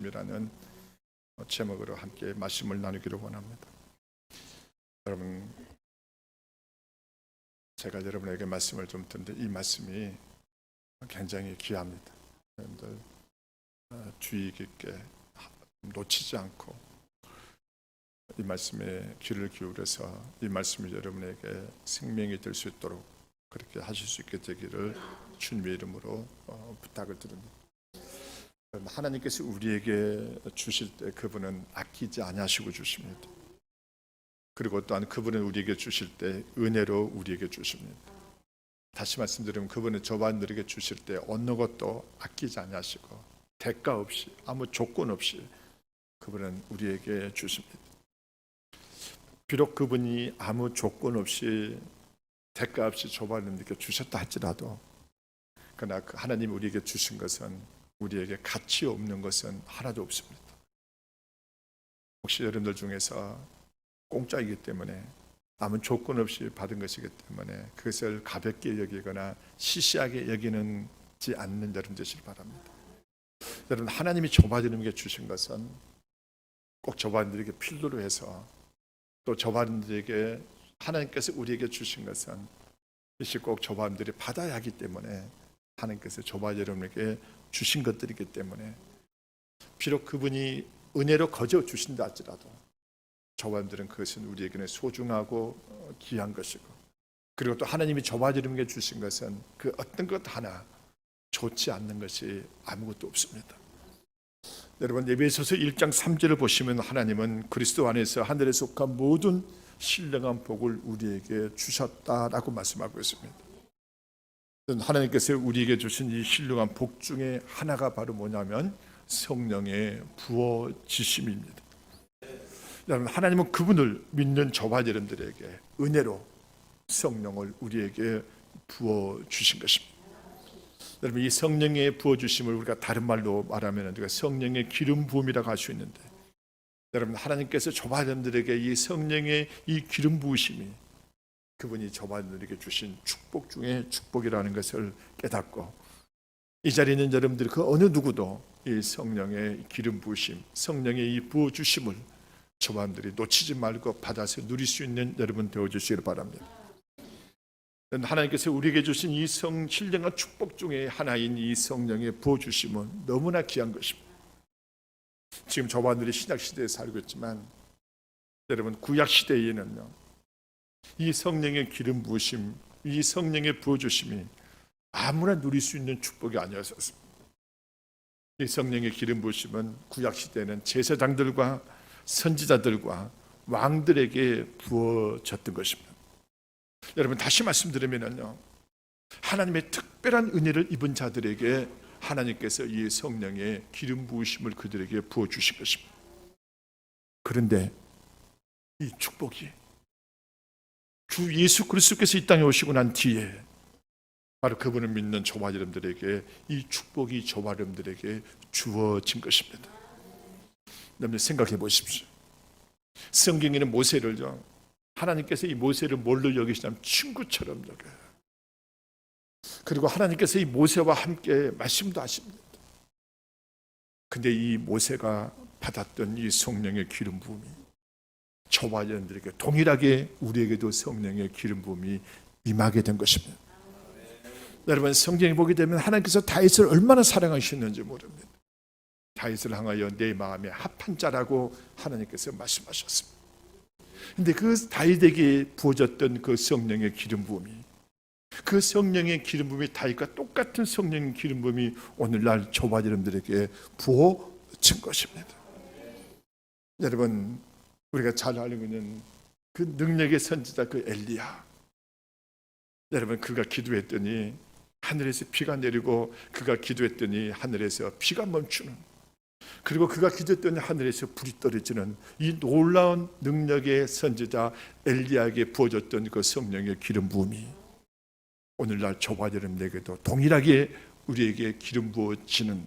이라는 제목으로 함께 말씀을 나누기를 원합니다. 여러분, 제가 여러분에게 말씀을 좀 듣는데 이 말씀이 굉장히 귀합니다. 여러분들 주의 깊게 놓치지 않고 이 말씀에 귀를 기울여서 이 말씀이 여러분에게 생명이 될 수 있도록 그렇게 하실 수 있게 되기를 주님의 이름으로 부탁을 드립니다. 하나님께서 우리에게 주실 때 그분은 아끼지 아니하시고 주십니다. 그리고 또한 그분은 우리에게 주실 때 은혜로 우리에게 주십니다. 다시 말씀드리면 그분은 저반들에게 주실 때 어느 것도 아끼지 아니하시고 대가 없이 아무 조건 없이 그분은 우리에게 주십니다. 비록 그분이 아무 조건 없이 대가 없이 저반들에게 주셨다 할지라도 그러나 하나님이 우리에게 주신 것은 우리에게 가치 없는 것은 하나도 없습니다. 혹시 여러분들 중에서 공짜이기 때문에 아무 조건 없이 받은 것이기 때문에 그것을 가볍게 여기거나 시시하게 여기는지 않는 여러분 되시길 바랍니다. 여러분, 하나님이 저바들에게 주신 것은 꼭 저바들에게 필요로 해서 또 저바들에게 하나님께서 우리에게 주신 것은 꼭 저바들이 받아야 하기 때문에 하나님께서 저바 여러분에게 주신 것들이기 때문에 비록 그분이 은혜로 거저 주신다 할지라도 저바들은 그것은 우리에게는 소중하고 귀한 것이고 그리고 또 하나님이 저바들에게 주신 것은 그 어떤 것 하나 좋지 않는 것이 아무것도 없습니다. 여러분, 에베소서 1장 3절을 보시면 하나님은 그리스도 안에서 하늘에 속한 모든 신령한 복을 우리에게 주셨다라고 말씀하고 있습니다. 하나님께서 우리에게 주신 이 신령한 복 중에 하나가 바로 뭐냐면 성령의 부어지심입니다. 여러분, 하나님은 그분을 믿는 저와 여러분들에게 은혜로 성령을 우리에게 부어주신 것입니다. 여러분, 이 성령의 부어주심을 우리가 다른 말로 말하면 우리가 성령의 기름 부음이라고 할 수 있는데 여러분, 하나님께서 저와 여러분들에게 이 성령의 이 기름 부으심이 그분이 저만들에게 주신 축복 중에 축복이라는 것을 깨닫고 이 자리에 있는 여러분들 그 어느 누구도 이 성령의 기름 부으심, 성령의 이 부어주심을 저만들이 놓치지 말고 받아서 누릴 수 있는 여러분 되어주시기를 바랍니다. 하나님께서 우리에게 주신 이 신령한 축복 중에 하나인 이 성령의 부어주심은 너무나 귀한 것입니다. 지금 저만들이 신약시대에 살고 있지만 여러분, 구약시대에는요 이 성령의 기름 부으심, 이 성령의 부어주심이 아무나 누릴 수 있는 축복이 아니었습니다. 이 성령의 기름 부으심은 구약시대에는 제사장들과 선지자들과 왕들에게 부어졌던 것입니다. 여러분, 다시 말씀드리면요 하나님의 특별한 은혜를 입은 자들에게 하나님께서 이 성령의 기름 부으심을 그들에게 부어주신 것입니다. 그런데 이 축복이 주 예수 그리스도께서 이 땅에 오시고 난 뒤에 바로 그분을 믿는 저와 여러분들에게 이 축복이 저와 여러분들에게 주어진 것입니다. 여러분, 생각해 보십시오. 성경에는 모세를요 하나님께서 이 모세를 뭘로 여기시냐면 친구처럼 여겨요. 그리고 하나님께서 이 모세와 함께 말씀도 하십니다. 근데 이 모세가 받았던 이 성령의 기름 부음이 저와 여러분들에게 동일하게 우리에게도 성령의 기름 부음이 임하게 된 것입니다. 여러분, 성경에 보게 되면 하나님께서 다윗을 얼마나 사랑하셨는지 모릅니다. 다윗을 향하여 내 마음에 합한 자라고 하나님께서 말씀하셨습니다. 그런데 그 다윗에게 부어졌던 그 성령의 기름 부음이 그 성령의 기름 부음이 다윗과 똑같은 성령의 기름 부음이 오늘날 저와 여러분들에게 부어진 것입니다. 여러분, 우리가 잘 알고 있는 그 능력의 선지자 그 엘리야, 여러분, 그가 기도했더니 하늘에서 비가 내리고 그가 기도했더니 하늘에서 비가 멈추는, 그리고 그가 기도했더니 하늘에서 불이 떨어지는 이 놀라운 능력의 선지자 엘리야에게 부어졌던 그 성령의 기름 부음이 오늘날 저와 여러분에게도 동일하게 우리에게 기름 부어지는,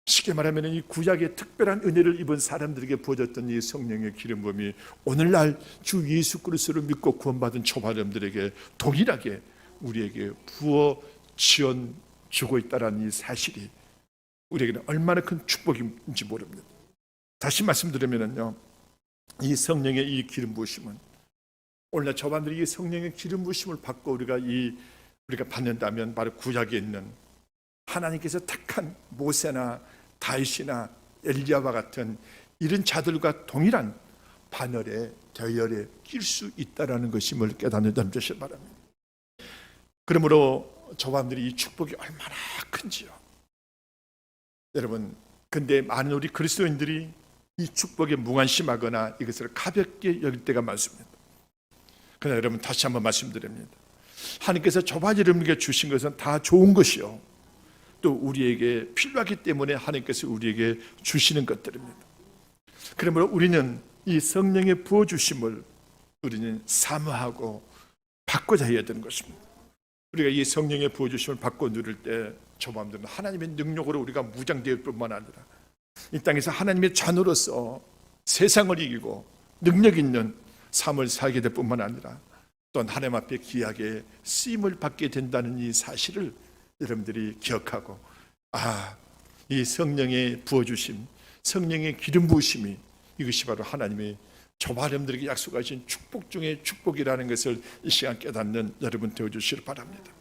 쉽게 말하면 이 구약의 특별한 은혜를 입은 사람들에게 부어졌던 이 성령의 기름 부음이 오늘날 주 예수 그리스도를 믿고 구원받은 저와 여러분들에게 동일하게 우리에게 부어 지어주고 있다는 이 사실이 우리에게는 얼마나 큰 축복인지 모릅니다. 다시 말씀드리면요, 이 성령의 이 기름 부으심은 오늘날 저반들이 이 성령의 기름 부으심을 받고 우리가 받는다면 바로 구약에 있는 하나님께서 택한 모세나 다윗이나 엘리야와 같은 이런 자들과 동일한 반열에 대열에 낄 수 있다라는 것임을 깨닫는 점 되시기 바랍니다. 그러므로 저반들이 이 축복이 얼마나 큰지요. 여러분, 근데 많은 우리 그리스도인들이 이 축복에 무관심하거나 이것을 가볍게 여길 때가 많습니다. 그러나 여러분, 다시 한번 말씀드립니다. 하나님께서 저와 여러분에게 주신 것은 다 좋은 것이요, 또 우리에게 필요하기 때문에 하나님께서 우리에게 주시는 것들입니다. 그러므로 우리는 이 성령의 부어주심을 우리는 사모하고 받고자 해야 되는 것입니다. 우리가 이 성령의 부어주심을 받고 누릴 때 저마음대로 하나님의 능력으로 우리가 무장될 뿐만 아니라 이 땅에서 하나님의 자녀로서 세상을 이기고 능력 있는 삶을 살게 될 뿐만 아니라 또한 하나님 앞에 귀하게 쓰임을 받게 된다는 이 사실을 여러분들이 기억하고, 이 성령의 부어주심, 성령의 기름 부으심이 이것이 바로 하나님의 저와 여러분들에게 약속하신 축복 중에 축복이라는 것을 이 시간 깨닫는 여러분 되어주시길 바랍니다.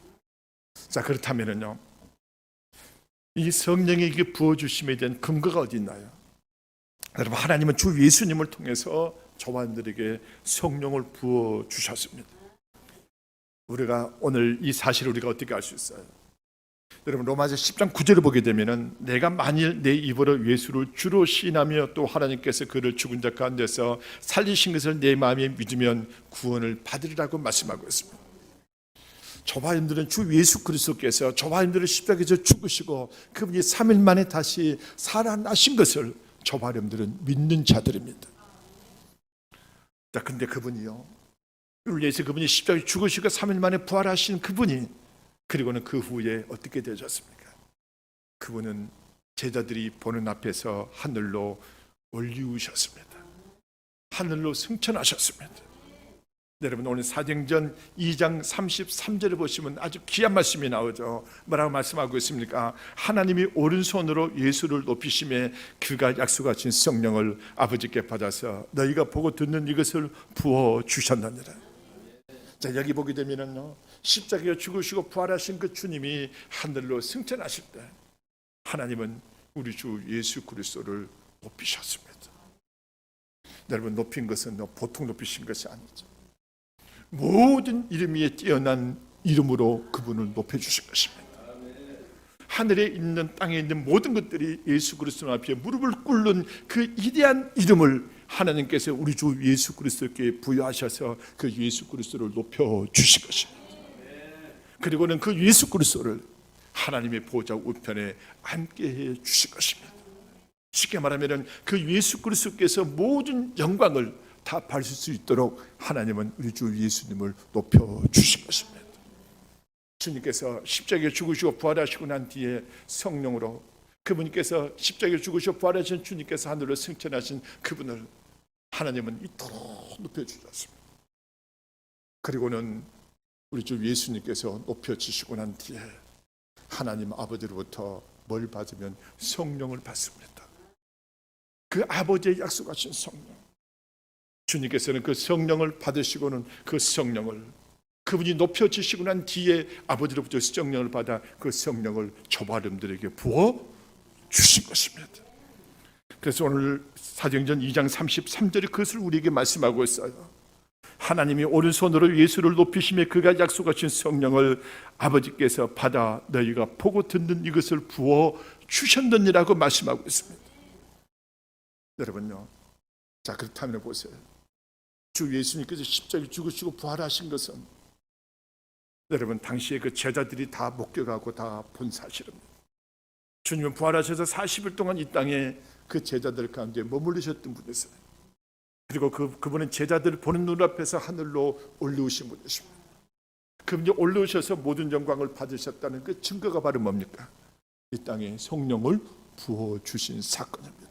자, 그렇다면요, 이 성령의 부어주심에 대한 근거가 어디 있나요? 여러분, 하나님은 주 예수님을 통해서 저와 여러분들에게 성령을 부어주셨습니다. 우리가 오늘 이 사실을 우리가 어떻게 알 수 있어요? 여러분, 로마서 10장 9절을 보게 되면은 내가 만일 내 입으로 예수를 주로 시인하며 또 하나님께서 그를 죽은 자 가운데서 살리신 것을 내 마음에 믿으면 구원을 받으리라고 말씀하고 있습니다. 저와 여러분들은 주 예수 그리스도께서 저와 여러분들을 십자가에서 죽으시고 그분이 3일 만에 다시 살아나신 것을 저와 여러분들은 믿는 자들입니다. 자, 근데 그분이요, 우리를 위해서 그분이 십자가에 죽으시고 3일 만에 부활하신 그분이, 그리고는 그 후에 어떻게 되셨습니까? 그분은 제자들이 보는 앞에서 하늘로 올리우셨습니다. 하늘로 승천하셨습니다. 여러분, 오늘 사도행전 2장 33절을 보시면 아주 귀한 말씀이 나오죠. 뭐라고 말씀하고 있습니까? 하나님이 오른손으로 예수를 높이심에 그가 약속하신 성령을 아버지께 받아서 너희가 보고 듣는 이것을 부어주셨느니라. 자, 여기 보게 되면은요, 십자가에 죽으시고 부활하신 그 주님이 하늘로 승천하실 때 하나님은 우리 주 예수 그리스도를 높이셨습니다. 여러분, 높인 것은 보통 높이신 것이 아니죠. 모든 이름 위에 뛰어난 이름으로 그분을 높여주신 것입니다. 하늘에 있는 땅에 있는 모든 것들이 예수 그리스도 앞에 무릎을 꿇는 그 위대한 이름을 하나님께서 우리 주 예수 그리스도께 부여하셔서 그 예수 그리스도를 높여주신 것입니다. 그리고는 그 예수 그리스도를 하나님의 보좌 우편에 앉게 해 주신 것입니다. 쉽게 말하면 그 예수 그리스도께서 모든 영광을 다 받을 수 있도록 하나님은 우리 주 예수님을 높여주신 것입니다. 주님께서 십자가에 죽으시고 부활하시고 난 뒤에 성령으로 그분께서 십자가에 죽으시고 부활하신 주님께서 하늘로 승천하신 그분을 하나님은 이토록 높여주셨습니다. 그리고는 우리 주 예수님께서 높여주시고 난 뒤에 하나님 아버지로부터 뭘 받으면 성령을 받습니다. 그 아버지의 약속하신 성령, 주님께서는 그 성령을 받으시고는 그 성령을 그분이 높여주시고 난 뒤에 아버지로부터 성령을 받아 그 성령을 저와 여러분들에게 부어 주신 것입니다. 그래서 오늘 사도행전 2장 33절에 그것을 우리에게 말씀하고 있어요. 하나님이 오른손으로 예수를 높이시며 그가 약속하신 성령을 아버지께서 받아 너희가 보고 듣는 이것을 부어 주셨느니라고 말씀하고 있습니다. 여러분요, 자, 그렇다면 보세요. 주 예수님께서 십자가에 죽으시고 부활하신 것은 여러분 당시에 그 제자들이 다 목격하고 다 본 사실입니다. 주님은 부활하셔서 40일 동안 이 땅에 그 제자들 가운데 머물르셨던 분이세요. 그리고 그분은 제자들을 보는 눈앞에서 하늘로 올라오신 분이십니다. 그분이 올라오셔서 모든 영광을 받으셨다는 그 증거가 바로 뭡니까? 이 땅에 성령을 부어주신 사건입니다.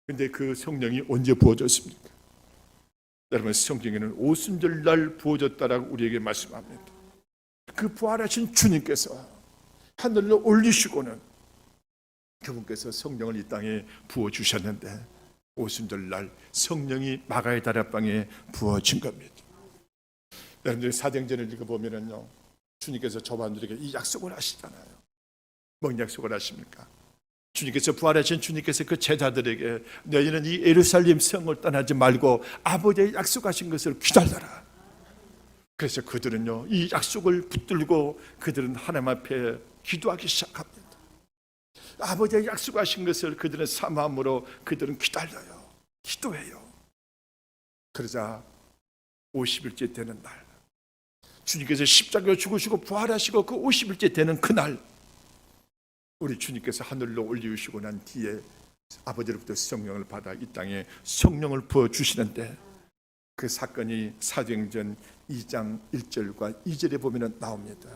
그런데 그 성령이 언제 부어졌습니까? 여러분, 성경에는 오순절날 부어졌다라고 우리에게 말씀합니다. 그 부활하신 주님께서 하늘로 올리시고는 그분께서 성령을 이 땅에 부어주셨는데 오순절날 성령이 마가의 다락방에 부어진 겁니다. 여러분들 사도행전을 읽어보면요, 주님께서 저반들에게 이 약속을 하시잖아요. 뭔 약속을 하십니까? 주님께서 부활하신 주님께서 그 제자들에게 너희는 이 예루살렘 성을 떠나지 말고 아버지의 약속하신 것을 기다려라. 그래서 그들은요, 이 약속을 붙들고 그들은 하나님 앞에 기도하기 시작합니다. 아버지의 약속하신 것을 그들은 사모함으로 그들은 기다려요. 기도해요. 그러자 50일째 되는 날, 주님께서 십자가에 죽으시고 부활하시고 그 50일째 되는 그날, 우리 주님께서 하늘로 올리시고 난 뒤에 아버지로부터 성령을 받아 이 땅에 성령을 부어주시는데, 그 사건이 사도행전 2장 1절과 2절에 보면 나옵니다.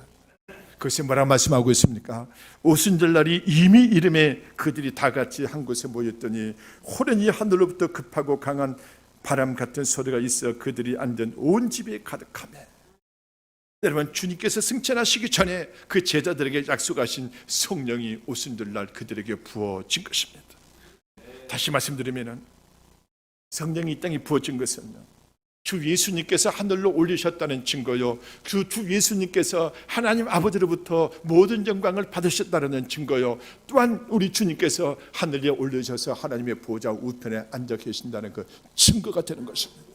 그것이 뭐라 말씀하고 있습니까? 오순절날이 이미 이름에 그들이 다 같이 한 곳에 모였더니 호련히 하늘로부터 급하고 강한 바람 같은 소리가 있어 그들이 앉은 온 집에 가득하며, 여러분, 주님께서 승천하시기 전에 그 제자들에게 약속하신 성령이 오순절날 그들에게 부어진 것입니다. 다시 말씀드리면 성령이 이 땅에 부어진 것은요, 주 예수님께서 하늘로 올리셨다는 증거요, 그 주 예수님께서 하나님 아버지로부터 모든 영광을 받으셨다는 증거요, 또한 우리 주님께서 하늘에 올리셔서 하나님의 보좌 우편에 앉아 계신다는 그 증거가 되는 것입니다.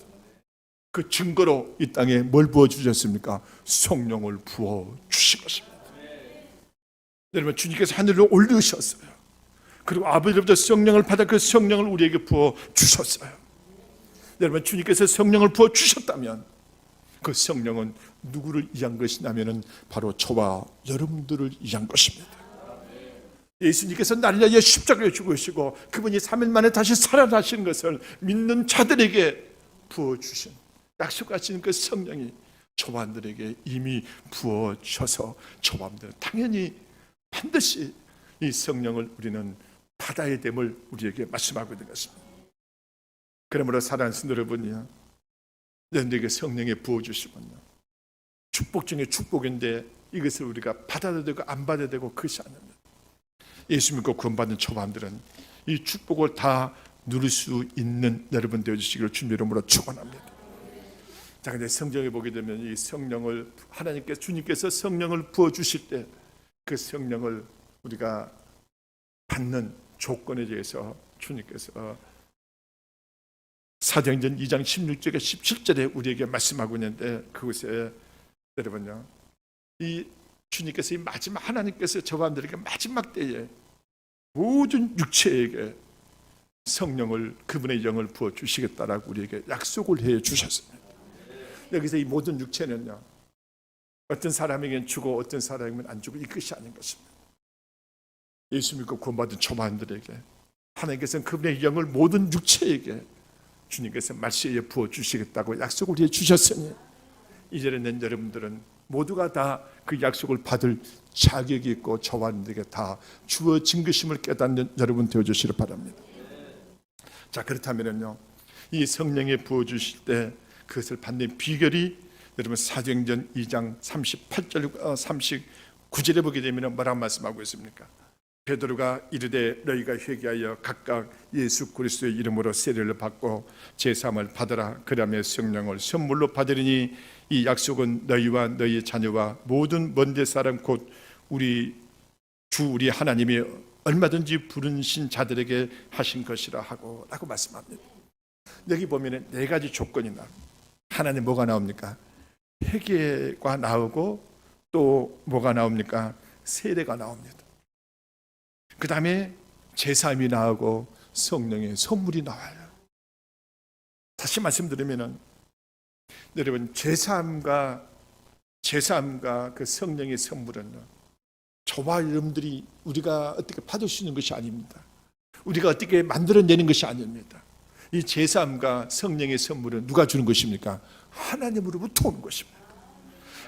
그 증거로 이 땅에 뭘 부어주셨습니까? 성령을 부어주신 것입니다. 여러분, 주님께서 하늘로 올리셨어요. 그리고 아버지로부터 성령을 받아 그 성령을 우리에게 부어주셨어요. 여러분, 주님께서 성령을 부어주셨다면 그 성령은 누구를 위한 것이냐면 바로 저와 여러분들을 위한 것입니다. 예수님께서 나를 위하여 십자가에 죽으시고 그분이 3일 만에 다시 살아나신 것을 믿는 자들에게 부어주신, 약속하신 그 성령이 저와들에게 이미 부어져서 저와 여러분들은 당연히 반드시 이 성령을 우리는 받아야 됨을 우리에게 말씀하고 있는 것입니다. 그러므로 사랑하는 성도 여러분이요, 너희에게 성령에 부어주시면요, 축복 중에 축복인데 이것을 우리가 받아도 되고 안 받아도 되고 그것이 아닙니다. 예수 믿고 구원받은 초반들은 이 축복을 다 누릴 수 있는 여러분 되어주시기를 주님 이름으로 축원합니다. 자, 근데 성경에 보게 되면 이 성령을 하나님께서, 주님께서 성령을 부어주실 때 그 성령을 우리가 받는 조건에 대해서 주님께서 사도행전 2장 16절에 17절에 우리에게 말씀하고 있는데, 그것에 여러분요, 이 주님께서 이 마지막, 하나님께서 저반들에게 마지막 때에 모든 육체에게 성령을, 그분의 영을 부어주시겠다라고 우리에게 약속을 해 주셨습니다. 여기서 이 모든 육체는요, 어떤 사람에게는 주고 어떤 사람에게는 안 주고 이것이 아닌 것입니다. 예수 믿고 구원받은 초반들에게 하나님께서는 그분의 영을 모든 육체에게 주님께서 말씀에 부어주시겠다고 약속을 해 주셨으니 이제는 여러분들은 모두가 다 그 약속을 받을 자격이 있고 저와 여러분들에게 다 주어진 것임을 깨닫는 여러분 되어주시길 바랍니다. 자, 그렇다면요, 이 성령에 부어주실 때 그것을 받는 비결이 여러분 사도행전 2장 38절 39절에 보게 되면 뭐라고 말씀하고 있습니까? 베드로가 이르되 너희가 회개하여 각각 예수 그리스도의 이름으로 세례를 받고 제사함을 받으라. 그러면 성령을 선물로 받으리니 이 약속은 너희와 너희 자녀와 모든 먼데 사람 곧 우리 주 우리 하나님이 얼마든지 부르신 자들에게 하신 것이라 하고 라고 말씀합니다. 여기 보면 네 가지 조건이 나옵니다. 하나님 뭐가 나옵니까? 회개가 나오고 또 뭐가 나옵니까? 세례가 나옵니다. 그 다음에 제사함이 나오고 성령의 선물이 나와요. 다시 말씀드리면 여러분, 제사함과 그 성령의 선물은 저와 여러분들이 우리가 어떻게 받을 수 있는 것이 아닙니다. 우리가 어떻게 만들어내는 것이 아닙니다. 이 제사함과 성령의 선물은 누가 주는 것입니까? 하나님으로부터 오는 것입니다.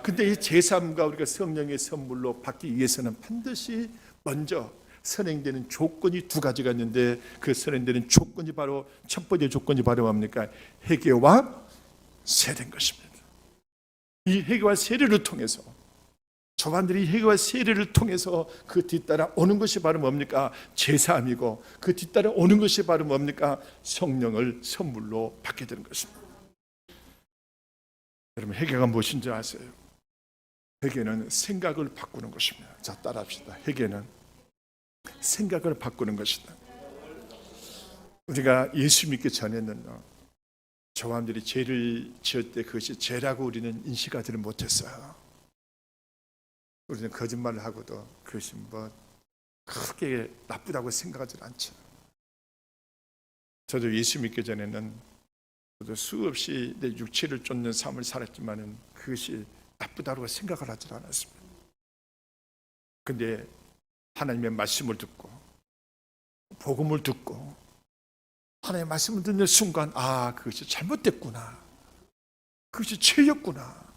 근데 이 제사함과 우리가 성령의 선물로 받기 위해서는 반드시 먼저 선행되는 조건이 두 가지가 있는데, 그 선행되는 조건이 바로, 첫 번째 조건이 바로 뭡니까? 회개와 세례인 것입니다. 이 회개와 세례를 통해서 저반들이 회개와 세례를 통해서 그 뒤따라 오는 것이 바로 뭡니까? 제사함이고 그 뒤따라 오는 것이 바로 뭡니까? 성령을 선물로 받게 되는 것입니다. 여러분, 회개가 무엇인지 아세요? 회개는 생각을 바꾸는 것입니다. 자, 따라합시다. 회개는 생각을 바꾸는 것이다. 우리가 예수 믿기 전에는요, 저함들이 죄를 지을 때 그것이 죄라고 우리는 인식하지를 못했어요. 우리는 거짓말을 하고도 그것이 크게 나쁘다고 생각하지 않죠. 저도 예수 믿기 전에는 저도 수없이 내 육체를 쫓는 삶을 살았지만은 그것이 나쁘다고 생각을 하지 않았습니다. 근데 하나님의 말씀을 듣고 복음을 듣고 하나님의 말씀을 듣는 순간, 아, 그것이 잘못됐구나, 그것이 죄였구나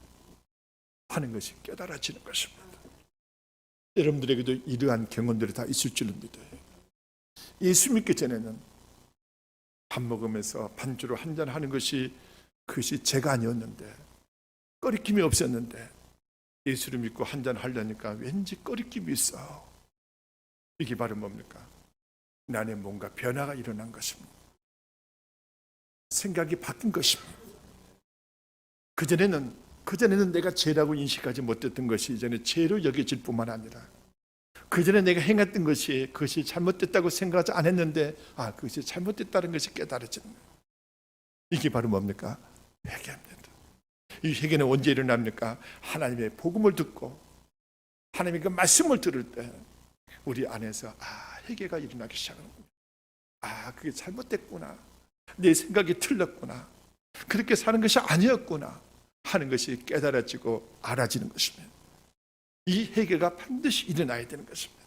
하는 것이 깨달아지는 것입니다. 여러분들에게도 이러한 경험들이 다 있을 줄은 믿어요. 예수 믿기 전에는 밥 먹으면서 반주로 한잔 하는 것이 그것이 죄가 아니었는데, 꺼리낌이 없었는데, 예수를 믿고 한잔 하려니까 왠지 꺼리낌이 있어. 이게 바로 뭡니까? 내 안에 뭔가 변화가 일어난 것입니다. 생각이 바뀐 것입니다. 그전에는 내가 죄라고 인식하지 못했던 것이 이제는 죄로 여겨질 뿐만 아니라, 그전에 내가 행했던 것이 그것이 잘못됐다고 생각하지 않았는데, 아, 그것이 잘못됐다는 것이 깨달아지는 거예요. 이게 바로 뭡니까? 회개입니다. 이 회개는 언제 일어납니까? 하나님의 복음을 듣고 하나님의 그 말씀을 들을 때 우리 안에서, 아, 회개가 일어나기 시작합니다. 아, 그게 잘못됐구나, 내 생각이 틀렸구나, 그렇게 사는 것이 아니었구나 하는 것이 깨달아지고 알아지는 것입니다. 이 회개가 반드시 일어나야 되는 것입니다.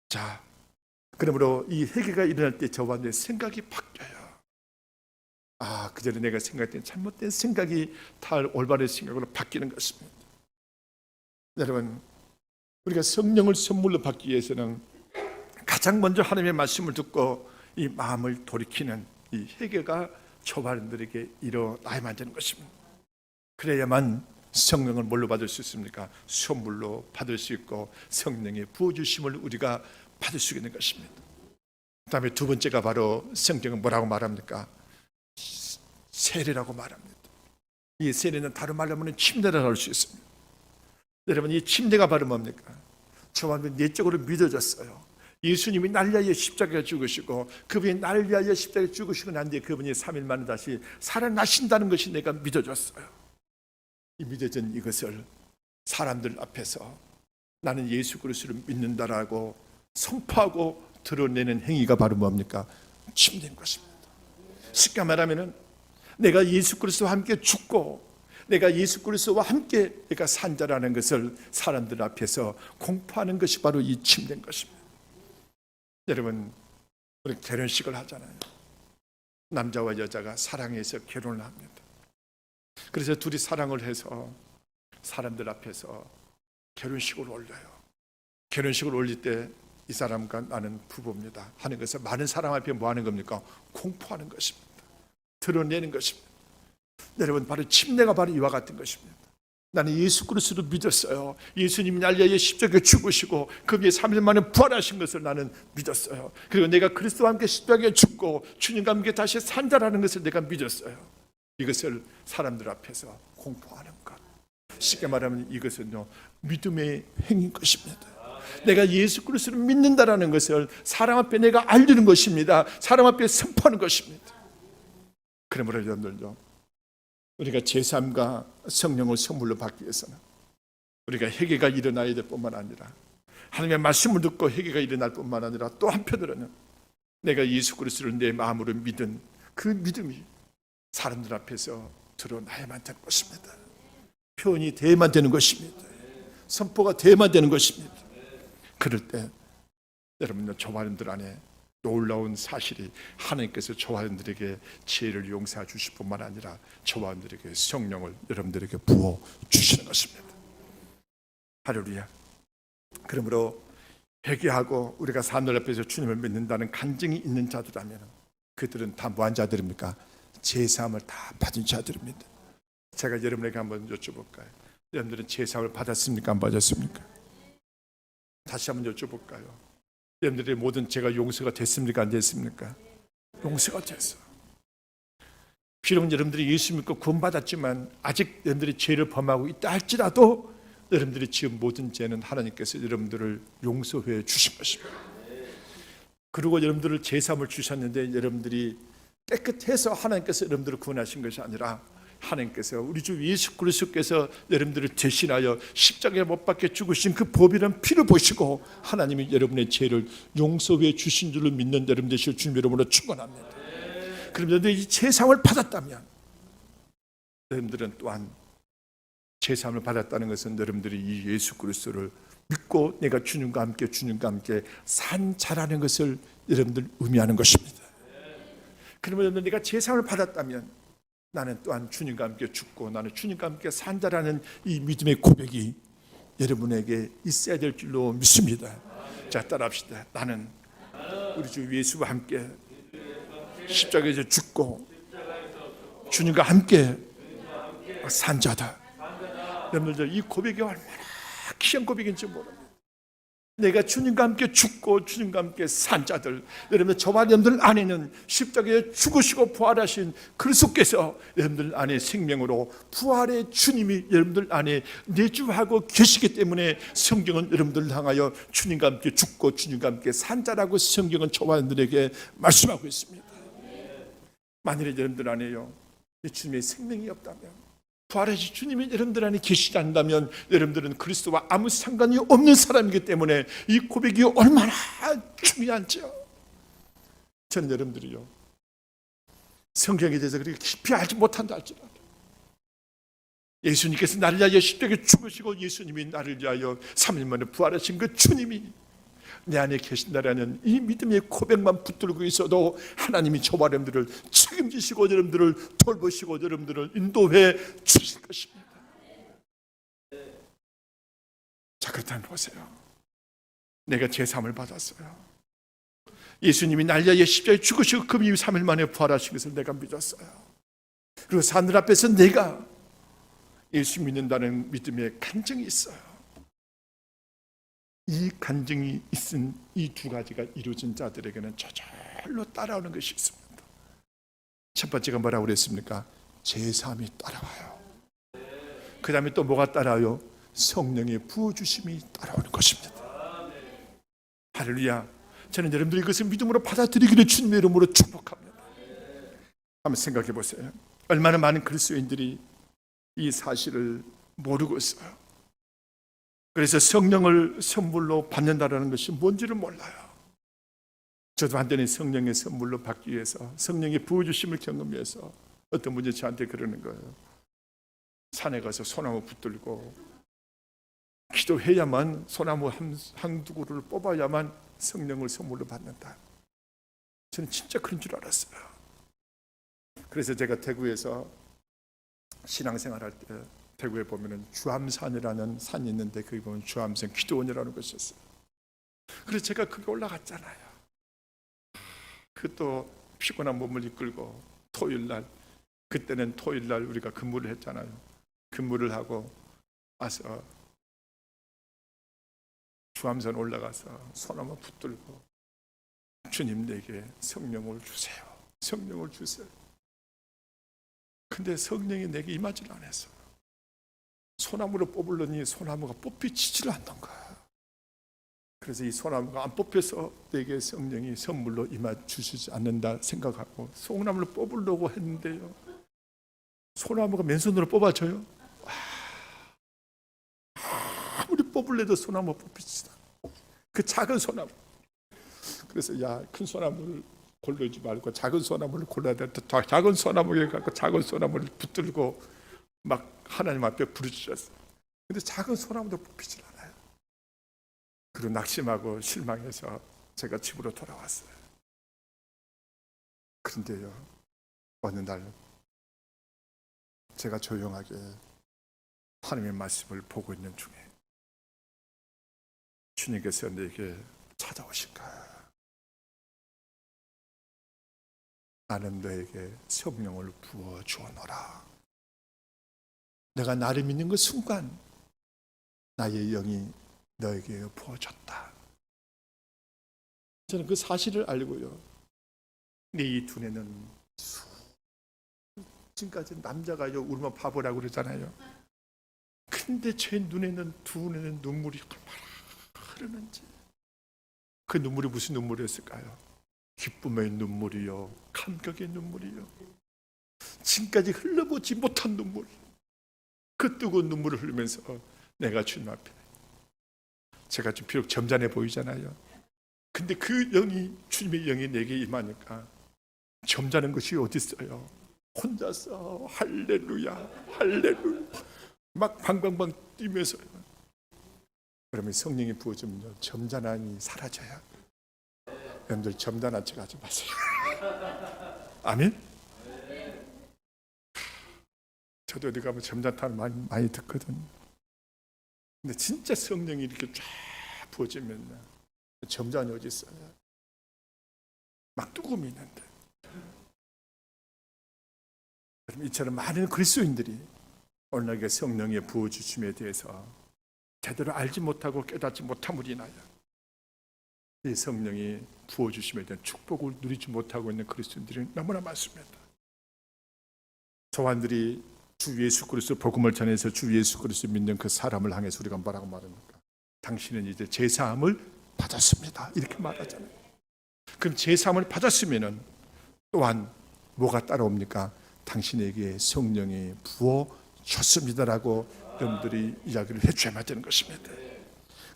자, 그러므로 이 회개가 일어날 때 저와 내 생각이 바뀌어요. 아, 그전에 내가 생각했던 잘못된 생각이 다 올바른 생각으로 바뀌는 것입니다. 여러분, 우리가 성령을 선물로 받기 위해서는 가장 먼저 하나님의 말씀을 듣고 이 마음을 돌이키는 이 회개가 저와들에게 일어나야만 되는 것입니다. 그래야만 성령을 뭘로 받을 수 있습니까? 선물로 받을 수 있고 성령의 부어주심을 우리가 받을 수 있는 것입니다. 그 다음에 두 번째가 바로 성경은 뭐라고 말합니까? 세례라고 말합니다. 이 세례는 다른 말로 하면 침례라고 할 수 있습니다. 여러분, 이 침례가 바로 뭡니까? 저와 내적으로 믿어졌어요. 예수님이 날 위하여 십자가에 죽으시고 그분이 날 위하여 십자가에 죽으시고 난 뒤에 그분이 3일 만에 다시 살아나신다는 것이 내가 믿어졌어요. 이 믿어진 이것을 사람들 앞에서 나는 예수 그리스도를 믿는다라고 선포하고 드러내는 행위가 바로 뭡니까? 침례인 것입니다. 쉽게 말하면 내가 예수 그리스도와 함께 죽고 내가 예수 그리스도와 함께 내가 산자라는 것을 사람들 앞에서 공포하는 것이 바로 이 침례인 것입니다. 여러분, 우리 결혼식을 하잖아요. 남자와 여자가 사랑해서 결혼을 합니다. 그래서 둘이 사랑을 해서 사람들 앞에서 결혼식을 올려요. 결혼식을 올릴 때 이 사람과 나는 부부입니다 하는 것을 많은 사람 앞에 뭐 하는 겁니까? 공포하는 것입니다. 드러내는 것입니다. 여러분, 바로 침례가 바로 이와 같은 것입니다. 나는 예수 그리스도를 믿었어요. 예수님이 날 위하여 십자가에 죽으시고 그 위에 3일 만에 부활하신 것을 나는 믿었어요. 그리고 내가 그리스도와 함께 십자가에 죽고 주님과 함께 다시 산다라는 것을 내가 믿었어요. 이것을 사람들 앞에서 공포하는 것, 쉽게 말하면 이것은요, 믿음의 행위인 것입니다. 내가 예수 그리스도를 믿는다라는 것을 사람 앞에 내가 알리는 것입니다. 사람 앞에 선포하는 것입니다. 그러므로 여러분들도 우리가 제3과 성령을 선물로 받기 위해서는 우리가 회개가 일어나야 될 뿐만 아니라 하나님의 말씀을 듣고 회개가 일어날 뿐만 아니라 또 한편으로는 내가 예수 그리스도를 내 마음으로 믿은 그 믿음이 사람들 앞에서 드러나야만 되는 것입니다. 표현이 돼야만 되는 것입니다. 선포가 돼야만 되는 것입니다. 그럴 때 여러분들 저와님들 안에 놀라운 사실이 하나님께서 저와님들에게 죄를 용서해 주실 뿐만 아니라 저와님들에게 성령을 여러분들에게 부어 주시는 것입니다. 할렐루야. 그러므로 회개하고 우리가 사람들 앞에서 주님을 믿는다는 간증이 있는 자들이라면 그들은 다 뭐한 자들입니까? 제사함을 다 받은 자들입니다. 제가 여러분에게 한번 여쭤볼까요? 여러분들은 제사함을 받았습니까? 안 받았습니까? 다시 한번 여쭤볼까요? 여러분들의 모든 죄가 용서가 됐습니까? 안 됐습니까? 용서가 됐어. 비록 여러분들이 예수 믿고 구원받았지만 아직 여러분들이 죄를 범하고 있다 할지라도 여러분들이 지은 모든 죄는 하나님께서 여러분들을 용서해 주신 것입니다. 그리고 여러분들을 제사함을 주셨는데 여러분들이 깨끗해서 하나님께서 여러분들을 구원하신 것이 아니라 하나님께서 우리 주 예수 그리스도께서 여러분들을 대신하여 십자가에 못 박혀 죽으신 그 보배란 피를 보시고 하나님이 여러분의 죄를 용서해 주신 줄로 믿는 여러분 되실 주님 이름으로 축원합니다. 그럼 여러분들이 이 제사함을 받았다면 여러분들은 또한 제사함을 받았다는 것은 여러분들이 이 예수 그리스도를 믿고 내가 주님과 함께 산 자라는 것을 여러분들 의미하는 것입니다. 그러면 여러분 내가 제사함을 받았다면 나는 또한 주님과 함께 죽고 나는 주님과 함께 산다라는 이 믿음의 고백이 여러분에게 있어야 될 줄로 믿습니다. 자, 따라합시다. 나는 우리 주 예수와 함께 십자가에서 죽고 주님과 함께 산자다. 여러분들 이 고백이 얼마나 귀한 고백인지 모릅니다. 내가 주님과 함께 죽고 주님과 함께 산 자들, 여러분들 저와 여러분들 안에는 십자가에 죽으시고 부활하신 그리스도께서 여러분들 안에 생명으로 부활의 주님이 여러분들 안에 내주하고 계시기 때문에 성경은 여러분들을 향하여 주님과 함께 죽고 주님과 함께 산 자라고 성경은 저와 여러분들에게 말씀하고 있습니다. 만일에 여러분들 안에요 주님의 생명이 없다면, 부활하신 주님이 여러분들 안에 계시지 않는다면 여러분들은 그리스도와 아무 상관이 없는 사람이기 때문에 이 고백이 얼마나 중요한지요. 저는 여러분들이요 성경에 대해서 그렇게 깊이 알지 못한다 할지라도 예수님께서 나를 위하여 십자가에 죽으시고 예수님이 나를 위하여 3일 만에 부활하신 그 주님이 내 안에 계신다라는 이 믿음의 고백만 붙들고 있어도 하나님이 저와 여러분들을 책임지시고 여러분들을 돌보시고 여러분들을 인도해 주실 것입니다. 자, 그렇다면 보세요. 내가 제사함을 받았어요. 예수님이 날 위하여 십자가에 죽으시고 그 이후 3일 만에 부활하신 것을 내가 믿었어요. 그리고 하늘 앞에서 내가 예수 믿는다는 믿음의 간증이 있어요. 이 간증이 있은 이 두 가지가 이루어진 자들에게는 저절로 따라오는 것이 있습니다. 첫 번째가 뭐라고 그랬습니까? 제사함이 따라와요. 그 다음에 또 뭐가 따라와요? 성령의 부어주심이 따라오는 것입니다. 할렐루야. 저는 여러분들이 이것을 믿음으로 받아들이기를 주님의 이름으로 축복합니다. 한번 생각해 보세요. 얼마나 많은 그리스도인들이 이 사실을 모르고 있어요. 그래서 성령을 선물로 받는다는 것이 뭔지를 몰라요. 저도 한때는 성령의 선물로 받기 위해서 성령의 부어주심을 경험해서 어떤 분이 저한테 그러는 거예요. 산에 가서 소나무 붙들고 기도해야만 소나무 한두 그루를 뽑아야만 성령을 선물로 받는다. 저는 진짜 그런 줄 알았어요. 그래서 제가 대구에서 신앙생활 할 때 대구에 보면은 주암산이라는 산이 있는데 거기 보면 주암산 기도원이라는 것이 있어요. 그래서 제가 거기 올라갔잖아요. 그 또 피곤한 몸을 이끌고 토요일 날, 그때는 토요일 날 우리가 근무를 했잖아요. 근무를 하고 와서 주암산 올라가서 소나무 붙들고 주님 내게 성령을 주세요. 성령을 주세요. 근데 성령이 내게 임하질 않았어. 소나무를 뽑으려니 소나무가 뽑히지를 않는 거야. 그래서 이 소나무가 안 뽑혀서 내게 성령이 선물로 임하 주시지 않는다 생각하고 소나무를 뽑으려고 했는데요, 소나무가 맨손으로 뽑아져요? 아무리 뽑으려도 소나무 뽑히지 않아. 그 작은 소나무. 그래서 야, 큰 소나무를 고르지 말고 작은 소나무를 골라야 돼. 작은 소나무에 갖고 작은 소나무를 붙들고 막 하나님 앞에 부르짖었어요. 근데 작은 소나무도 뽑히질 않아요. 그리고 낙심하고 실망해서 제가 집으로 돌아왔어요. 그런데요, 어느 날 제가 조용하게 하나님의 말씀을 보고 있는 중에 주님께서 내게 찾아오실까? 나는 너에게 성령을 부어 주어노라. 내가 나를 믿는 그 순간 나의 영이 너에게 부어졌다. 저는 그 사실을 알고요, 내 이 두뇌는 지금까지 남자가요 울면 바보라고 그러잖아요. 근데 제 눈에는 두 눈에는 눈물이 얼마나 흐르는지. 그 눈물이 무슨 눈물이었을까요? 기쁨의 눈물이요, 감격의 눈물이요, 지금까지 흘려보지 못한 눈물. 그 뜨거운 눈물을 흘리면서 내가 주님 앞에, 제가 좀 비록 점잖해 보이잖아요. 근데 그 영이, 주님의 영이 내게 임하니까 점잖은 것이 어디 있어요? 혼자서 할렐루야 할렐루야 막 방방방 뛰면서. 그러면 성령이 부어주면요, 점잖함이 사라져요. 여러분들 점잖한 척 하지 마세요. 아멘. 저도 어디 가면 점잖다는 많이 듣거든요. 근데 진짜 성령이 이렇게 쫙 부어지면 점잖이 어디 있어요? 막 뜨거움이 있는데. 그럼 이처럼 많은 그리스도인들이 오늘날 성령의 부어주심에 대해서 제대로 알지 못하고 깨닫지 못함으로 인하여 이 성령이 부어주심에 대한 축복을 누리지 못하고 있는 그리스도인들이 너무나 많습니다. 소환들이 주 예수 그리스도 복음을 전해서 주 예수 그리스도 믿는 그 사람을 향해서 우리가 뭐라고 말합니까? 당신은 이제 제사함을 받았습니다, 이렇게 말하잖아요. 그럼 제사함을 받았으면은 또한 뭐가 따라옵니까? 당신에게 성령이 부어졌습니다라고 여러분들이 이야기를 해줘야만 되는 것입니다.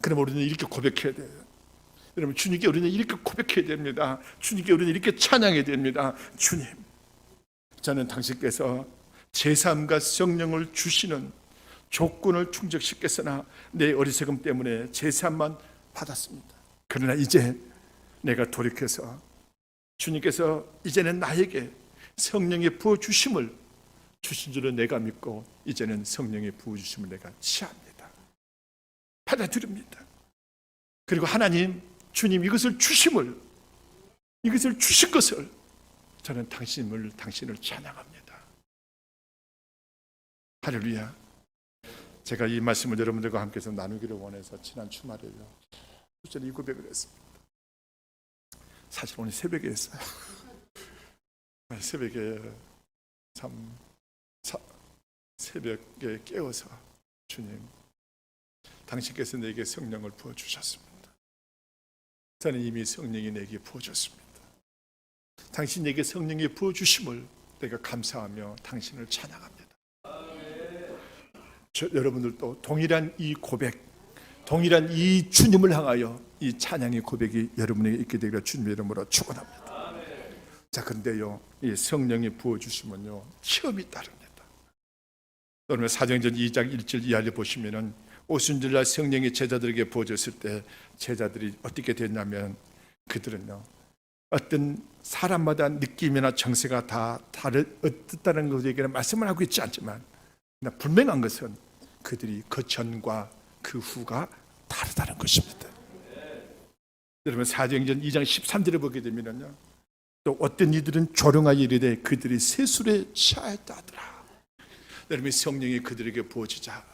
그럼 우리는 이렇게 고백해야 돼요. 여러분, 주님께 우리는 이렇게 고백해야 됩니다. 주님께 우리는 이렇게 찬양해야 됩니다. 주님, 저는 당신께서 제사함과 성령을 주시는 조건을 충족시켰으나 내 어리석음 때문에 제사함만 받았습니다. 그러나 이제 내가 돌이켜서 주님께서 이제는 나에게 성령의 부어주심을 주신 줄을 내가 믿고 이제는 성령의 부어주심을 내가 취합니다. 받아들입니다. 그리고 하나님, 주님 이것을 주신 것을 저는 당신을 찬양합니다. 할렐루야. 제가 이 말씀을 여러분들과 함께서 나누기를 원해서 지난 주말에요, 이 고백을 했습니다. 사실 오늘 새벽에 했어요. 새벽에 새벽에 깨어서 주님, 당신께서 내게 성령을 부어주셨습니다. 저는 이미 성령이 내게 부어줬습니다. 당신 내게 성령이 부어주심을 내가 감사하며 당신을 찬양합니다. 여러분들도 동일한 이 고백, 동일한 이 주님을 향하여 이 찬양의 고백이 여러분에게 있게 되기를 주님의 이름으로 축원합니다. 자, 근데요, 이 성령이 부어주시면요, 시험이 따릅니다. 여러분, 사도행전 2장 1절 이하를 보시면은 오순절날 성령이 제자들에게 부어졌을 때 제자들이 어떻게 됐냐면, 그들은요, 어떤 사람마다 느낌이나 정세가 다 어떻다는 것에게는 말씀을 하고 있지 않지만, 분명한 것은 그들이 그 전과 그 후가 다르다는 것입니다. 여러분, 사도행전 2장 13절에 보게 되면요, 또 어떤 이들은 조롱하여 이르되 그들이 세술에 취하였다 하더라. 여러분, 성령이 그들에게 부어지자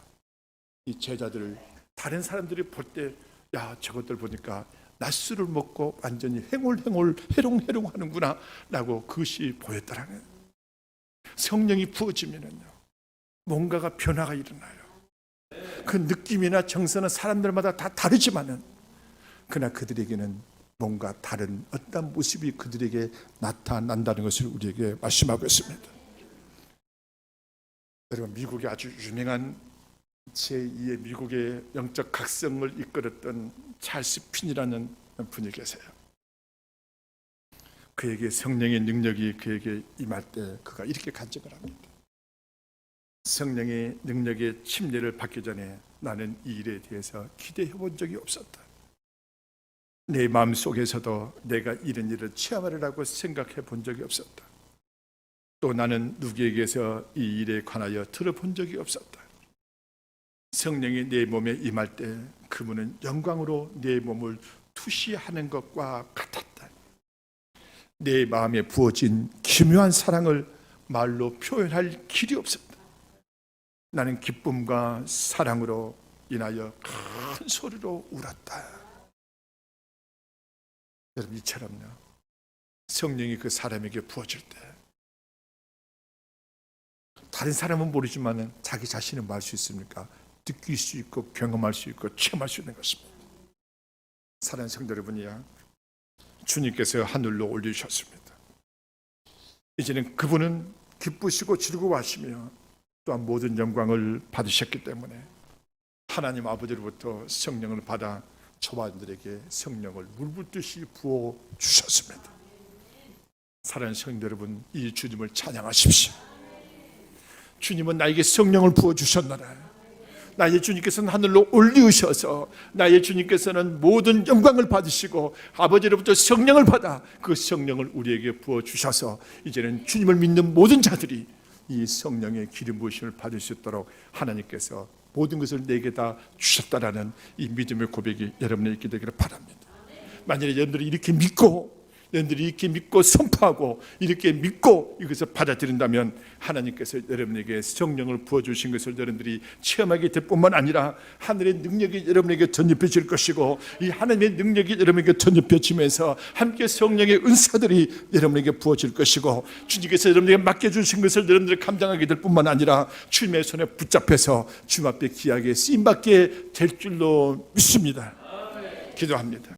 이 제자들을 다른 사람들이 볼 때, 야, 저것들 보니까 낮술을 먹고 완전히 해롱해롱 하는구나 라고 그것이 보였더라는. 성령이 부어지면은요, 뭔가가 변화가 일어나요. 그 느낌이나 정서는 사람들마다 다 다르지만은 그러나 그들에게는 뭔가 다른 어떤 모습이 그들에게 나타난다는 것을 우리에게 말씀하고 있습니다. 여러분, 미국의 아주 유명한 제2의 미국의 영적 각성을 이끌었던 찰스 핀이라는 분이 계세요. 그에게 성령의 능력이 그에게 임할 때 그가 이렇게 간증을 합니다. 성령의 능력의 침례를 받기 전에 나는 이 일에 대해서 기대해 본 적이 없었다. 내 마음속에서도 내가 이런 일을 취하리라고 생각해 본 적이 없었다. 또 나는 누구에게서 이 일에 관하여 들어본 적이 없었다. 성령이 내 몸에 임할 때 그분은 영광으로 내 몸을 투시하는 것과 같았다. 내 마음에 부어진 기묘한 사랑을 말로 표현할 길이 없었다. 나는 기쁨과 사랑으로 인하여 큰 소리로 울었다. 여러분, 이처럼요, 성령이 그 사람에게 부어질 때 다른 사람은 모르지만 자기 자신은 뭐 할 수 있습니까? 느낄 수 있고 경험할 수 있고 체험할 수 있는 것입니다. 사랑하는 성도 여러분이야, 주님께서 하늘로 올리셨습니다. 이제는 그분은 기쁘시고 즐거워하시며 또한 모든 영광을 받으셨기 때문에 하나님 아버지로부터 성령을 받아 저와 여러분들에게 성령을 물붓듯이 부어 주셨습니다. 사랑하는 성도 여러분, 이 주님을 찬양하십시오. 주님은 나에게 성령을 부어 주셨나라. 나의 주님께서는 하늘로 올리우셔서 나의 주님께서는 모든 영광을 받으시고 아버지로부터 성령을 받아 그 성령을 우리에게 부어 주셔서 이제는 주님을 믿는 모든 자들이 이 성령의 기름 부으심을 받을 수 있도록 하나님께서 모든 것을 내게 다 주셨다라는 이 믿음의 고백이 여러분에게 있게 되기를 바랍니다. 만약에 여러분들이 이렇게 믿고 선포하고 이렇게 믿고 이것을 받아들인다면 하나님께서 여러분에게 성령을 부어주신 것을 여러분들이 체험하게 될 뿐만 아니라 하늘의 능력이 여러분에게 전입해질 것이고 이 하나님의 능력이 여러분에게 전입해지면서 함께 성령의 은사들이 여러분에게 부어질 것이고 주님께서 여러분에게 맡겨주신 것을 여러분들이 감당하게 될 뿐만 아니라 주님의 손에 붙잡혀서 주님 앞에 귀하게 쓰임받게 될 줄로 믿습니다. 기도합니다.